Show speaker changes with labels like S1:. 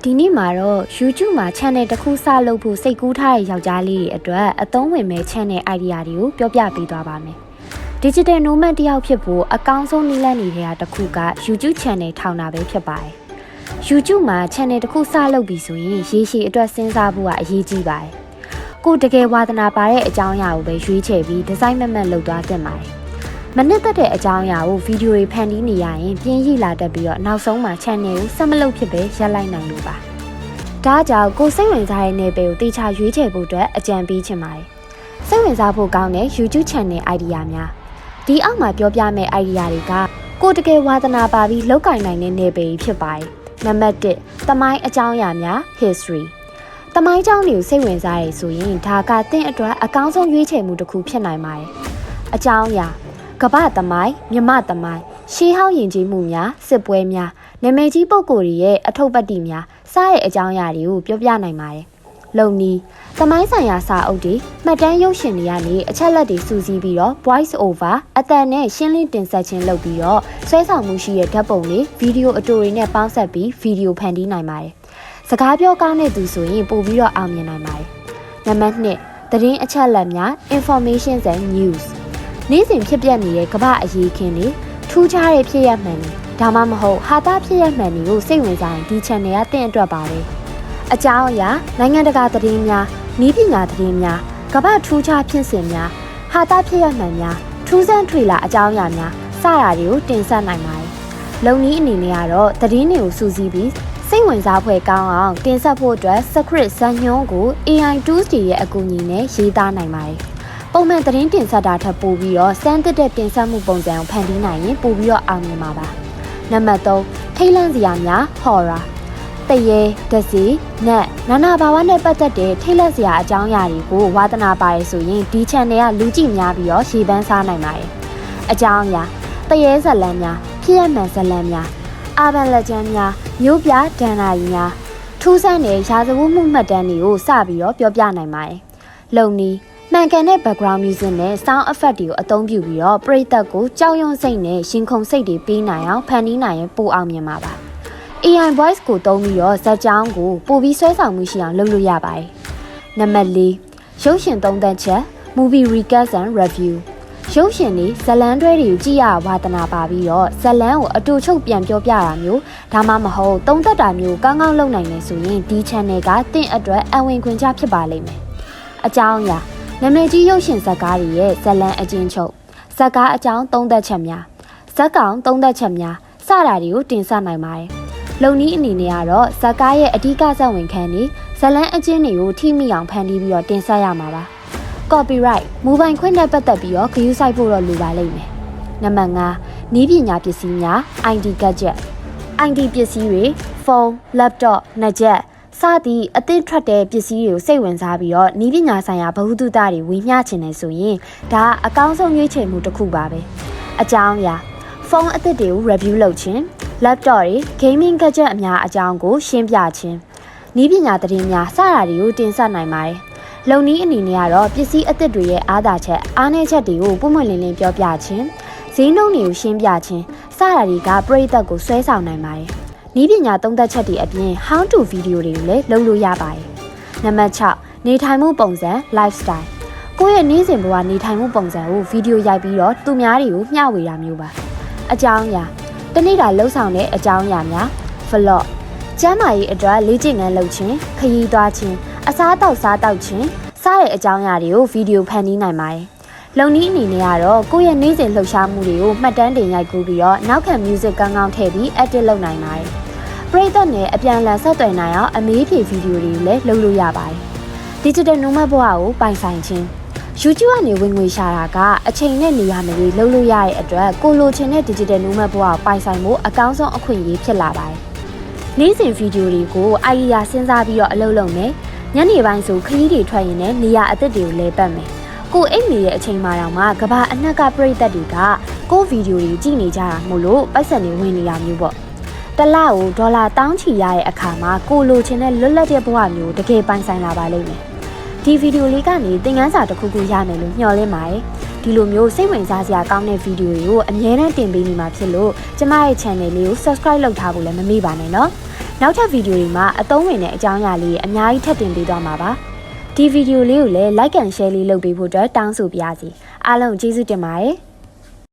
S1: ဒီနေ့မှာတော့ YouTube မှာ channel တစ်ခုစလုပ်ဖို့စိတ်ကူးထားတဲ့ယောက်ျားလေးတွေအတွက်အသုံးဝင်မဲ့ channel idea တွေကိုပြောပြပေးသွားပါမယ်။ Digital Nomad တယောက်ဖြစ်ဖို့အကောင်းဆုံးနည်းလမ်းတွေတစ်ခုက YouTube channel ထောင်တာပဲဖြစ်ပါတယ်။ YouTube မှာ channel တစ်ခုစလုပ်ပြီဆိုရင်ရေရှည်အတွက်စဉ်းစားဖို့ကအရေးကြီးပါတယ်။ကိုတကယ်ဝါသနာပါတဲ့အကြောင်းအရာကိုပဲရွေးချယ်ပြီးဒီဇိုင်းမမတ်လုပ်သွားသင့်ပါတယ်။မနစ်သက်တဲ့အကြောင်းအရာကိုဗီဒီယိုတွေဖန်တီးနေရရင်ပြင်းရည်လာတတ်ပြီးတော့နောက်ဆုံးမှာ channel ကိုဆက်မလုပ်ဖြစ်ပဲရပ်လိုက်နိုင်လို့ပါ။ဒါကြောင့်ကိုစိတ်ဝင်စားတဲ့နယ်ပယ်ကိုတေချာရွေးချယ်ဖို့အတွက်အကြံပေးချင်ပါတယ်။စိတ်ဝင်စားဖို့ကောင်းတဲ့ YouTube channel idea များဒီအောက်မှာပြောပြမယ့် idea တွေကကိုတကယ်ဝါသနာပါပြီးလောက်ကင်နိုင်တဲ့နယ်ပယ်ကြီးဖြစ်ပါတယ်။နံပါတ်1သမိုင်းအကြောင်းအရာများ history သမိုင်းအကြောင်းတွေကိုစိတ်ဝင်စားရဆိုရင်ဒါကသင်အတွက်အကောင်းဆုံးရွေးချယ်မှုတစ်ခုဖြစ်နိုင်ပါတယ်။အကြောင်းအရာကမ္ဘာသမိုင်းမြမသမိုင်းရှေးဟောင်းယဉ်ကျေးမှုများစစ်ပွဲများနာမည်ကြီးပုဂ္ဂိုလ်တွေရဲ့အထုပ်ပတ်တိများစတဲ့အကြောင်းအရာတွေကိုပြောပြနိုင်ပါတယ်။လုံနီးသမိုင်းဆိုင်ရာစာအုပ်တွေမှတ်တမ်းရုပ်ရှင်တွေကနေအချက်လက်တွေစုစည်းပြီးတော့ voice over အသံနဲ့ရှင်းလင်းတင်ဆက်ခြင်းလုပ်ပြီးတော့ဆွဲဆောင်မှုရှိတဲ့ဓာတ်ပုံတွေဗီဒီယိုအတူတွေနဲ့ပေါင်းစပ်ပြီးဗီဒီယိုဖန်တီးနိုင်ပါတယ်။စကားပြောကောင်းတဲ့သူဆိုရင်ပို့ပြီးတော့အောင်မြင်နိုင်ပါတယ်။နံပါတ်2သတင်းအချက်လက်များ information and news နေ့စဉ်ဖြစ်ပျက်နေတဲ့ကမ္ဘာအရေးအခင်းတွေထူးခြားတဲ့ဖြစ်ရပ်မှန်တွေဒါမှမဟုတ်ဟာတာဖြစ်ရပ်မှန်တွေကိုစိတ်ဝင်စားရင်ဒီ channel ကတင်အတွက်ပါပဲအကြောင်းအရာနိုင်ငံတကာသတင်းများနည်းပညာသတင်းများကမ္ဘာထူးခြားဖြစ်စဉ်များဟာတာဖြစ်ရပ်မှန်များထူးဆန်းထွေလာအကြောင်းအရာများစတာတွေကိုတင်ဆက်နိုင်ပါတယ်လုံနည်းအနေနဲ့ကတော့သတင်းတွေကိုစူးစီးပြီးစိတ်ဝင်စားဖွယ်ကောင်းအောင်တင်ဆက်ဖို့အတွက် script ဇာတ်ညွှန်းကို AI tools တွေရဲ့အကူအညီနဲ့ရေးသားနိုင်ပါတယ်ပုံမှန်သတင်းတင်ဆက်တာထက်ပိုပြီးတော့စမ်းသစ်တဲ့တင်ဆက်မှုပုံစံကိုဖန်တီးနိုင်ရင်ပိုပြီးတော့အောင်မြင်ပါပါနံပါတ်3ထိတ်လန့်စရာများ horror တရေဒစီနတ်နာနာဘာဝနဲ့ပတ်သက်တဲ့ထိတ်လန့်စရာအကြောင်းအရာတွေကိုဝါသနာပါရဆိုရင်ဒီ channel ကလူကြည့်များပြီးတော့ရှေ့ပန်းစားနိုင်ပါတယ်အကြောင်းအရာတရေဇလန်းများဖြစ်ရမှန်ဇလန်းများအာဘန်လက်ကျန်းများမျိုးပြဒဏ္ဍာရီများထူးဆန်းတဲ့ရာဇဝတ်မှုမှတ်တမ်းတွေကိုစပြီးတော့ပြောပြနိုင်ပါတယ်လုံနီးမှန်ကန်တဲ့ background music နဲ့ sound effect တွေကိုအသုံးပြုပြီးတော့ပရိသတ်ကိုကြောက်ရွံ့စိတ်နဲ့ရှင်ခုန်စိတ်တွေပေးနိုင်အောင်ဖန်တီးနိုင်ရင်ပိုအောင်မြင်ပါပါ AI voice ကိုသုံးပြီးတော့ဇာတ်ကြောင်းကိုပိုပြီးဆွဲဆောင်မှုရှိအောင်လုပ်လို့ရပါတယ်နံပါတ်4ရုပ်ရှင်သုံးသပ်ချက် movie recast and review ရုပ်ရှင်တွေဇာတ်လမ်းတွဲတွေကိုကြည့်ရဝါသနာပါပြီးတော့ဇာတ်လမ်းကိုအတူချုပ်ပြန်ပြောပြတာမျိုးဒါမှမဟုတ်သုံးသပ်တာမျိုးကောင်းကောင်းလုပ်နိုင်နေဆိုရင်ဒီ channel ကတင့်အတွက်အဝင်ခွင့်ချဖြစ်ပါလိမ့်မယ်အကြောင်းအရာနာမည်ကြီးရုပ်ရှင်ဇာတ်ကားတွေရဲ့ဇာတ်လမ်းအကျဉ်းချုပ်ဇာတ်ကားအကြောင်းသုံးသပ်ချက်များဇာတ်ကောင်သုံးသပ်ချက်များစတာတွေကိုတင်ဆက်နိုင်ပါတယ်လုံနည်းအနေနဲ့ကတော့ဇာတ်ကားရဲ့အဓိကဇာတ်ဝင်ခန်းတွေဇာတ်လမ်းအကျဉ်းတွေကိုထိမိအောင်ဖန်တီးပြီးတော့တင်ဆက်ရမှာပါ copyright မူပိုင်ခွင့်နဲ့ပတ်သက်ပြီးတော့ဂရုစိုက်ဖို့တော့လိုပါလိမ့်မယ်နံပါတ်5နည်းပညာပစ္စည်းများ IT gadget IT ပစ္စည်းတွေဖုန်း laptop နှာချက်စသည့်အသစ်ထွက်တဲ့ပစ္စည်းတွေကိုစိတ်ဝင်စားပြီးတော့နည်းပညာဆိုင်ရာဗဟုသုတတွေဝေမျှချင်တယ်ဆိုရင်ဒါအကောင်းဆုံးရွေးချယ်မှုတစ်ခုပါပဲအကြောင်းအရာဖုန်းအသစ်တွေကို review လုပ်ခြင်း laptop တွေ gaming gadget အများအကြောင်းကိုရှင်းပြခြင်းနည်းပညာသတင်းများစတာတွေကိုတင်ဆက်နိုင်ပါတယ်လုံနည်းအနေနဲ့ကတော့ပစ္စည်းအသစ်တွေရဲ့အားသာချက်အားနည်းချက်တွေကိုပွင့်ပွင့်လင်းလင်းပြောပြခြင်းဈေးနှုန်းတွေကိုရှင်းပြခြင်းစတာတွေကပရိသတ်ကိုဆွဲဆောင်နိုင်ပါတယ်နည်းပညာသုံးသပ်ချက်တွေအပြင် how to video တွေကိုလည်းလုပ်လို့ရပါတယ်နံပါတ်6နေထိုင်မှုပုံစံ lifestyle ကိုယ့်ရဲ့နေ့စဉ်ဘဝနေထိုင်မှုပုံစံကိုဗီဒီယိုရိုက်ပြီးတော့သူများတွေကိုမျှဝေတာမျိုးပါအကြောင်းအရာတနေ့တာလှုပ်ဆောင်တဲ့အကြောင်းအရာများ vlog ကျမ်းမာရေးအတွက်လေ့ကျင့်ခန်းလုပ်ခြင်းခရီးသွားခြင်းအစားအသောက်စားတောက်ခြင်းစတဲ့အကြောင်းအရာတွေကိုဗီဒီယိုဖန်တီးနိုင်ပါတယ်လုံနည်းအနေနဲ့ကတော့ကိုယ့်ရဲ့နေ့စဉ်လှုပ်ရှားမှုတွေကိုမှတ်တမ်းတင်ရိုက်ကူးပြီးတော့နောက်ခံ music ကောင်းကောင်းထည့်ပြီး edit လုပ်နိုင်ပါတယ်ပရိသတ်နဲ့အပြန်အလှန်ဆက်သွယ်နိုင်အောင်အမေးဖြေဗီဒီယိုတွေကိုလည်းလုပ်လို့ရပါတယ်။ Digital Nomad ဘဝကိုပိုင်ဆိုင်ခြင်း YouTube ကနေဝင်ငွေရှာတာကအချိန်နဲ့နေရာမရွေးလုပ်လို့ရတဲ့အတွက်ကိုလိုချင်တဲ့ Digital Nomad ဘဝကိုပိုင်ဆိုင်ဖို့အကောင်းဆုံးအခွင့်အရေးဖြစ်လာပါတယ်။နေ့စဉ်ဗီဒီယိုတွေကို idea စဉ်းစားပြီးတော့အလုပ်လုပ်မယ်။ညနေပိုင်းဆိုခရီးတွေထွက်ရင်လည်းနေရာအသစ်တွေကိုလဲပတ်မယ်။ကိုအိတ်နေတဲ့အချိန်မှတော့မှကဘာအနှက်ကပရိသတ်တွေကကိုဗီဒီယိုတွေကြည့်နေကြတာမို့လို့ပိုက်ဆံတွေဝင်နေတာမျိုးပေါ့။တလကိုဒေါ်လာတောင်းချီရတဲ့အခါမှာကိုလိုချင်တဲ့လွတ်လပ်တဲ့ဘဝမျိုးတကယ်ပိုင်ဆိုင်လာပါလိမ့်မယ်။ဒီဗီဒီယိုလေးကနေသင်ခန်းစာတစ်ခုခုရမယ်လို့မျှော်လင့်ပါတယ်။ဒီလိုမျိုးစိတ်ဝင်စားစရာကောင်းတဲ့ဗီဒီယိုတွေကိုအမြဲတမ်းတင်ပေးနေမှာဖြစ်လို့ကျမရဲ့ channel လေးကို subscribe လုပ်ထားဖို့လည်းမမေ့ပါနဲ့နော်။ နောက်ထပ်ဗီဒီယိုတွေမှာအသုံးဝင်တဲ့အကြောင်းအရာလေးအများကြီးထပ်တင်ပေးသွားမှာပါဒီဗီဒီယိုလေးကိုလည်း like and share လေးလုပ်ပေးဖို့အတွက်တောင်းဆိုပါရစေအားလုံးကျေးဇူးတင်ပါတယ်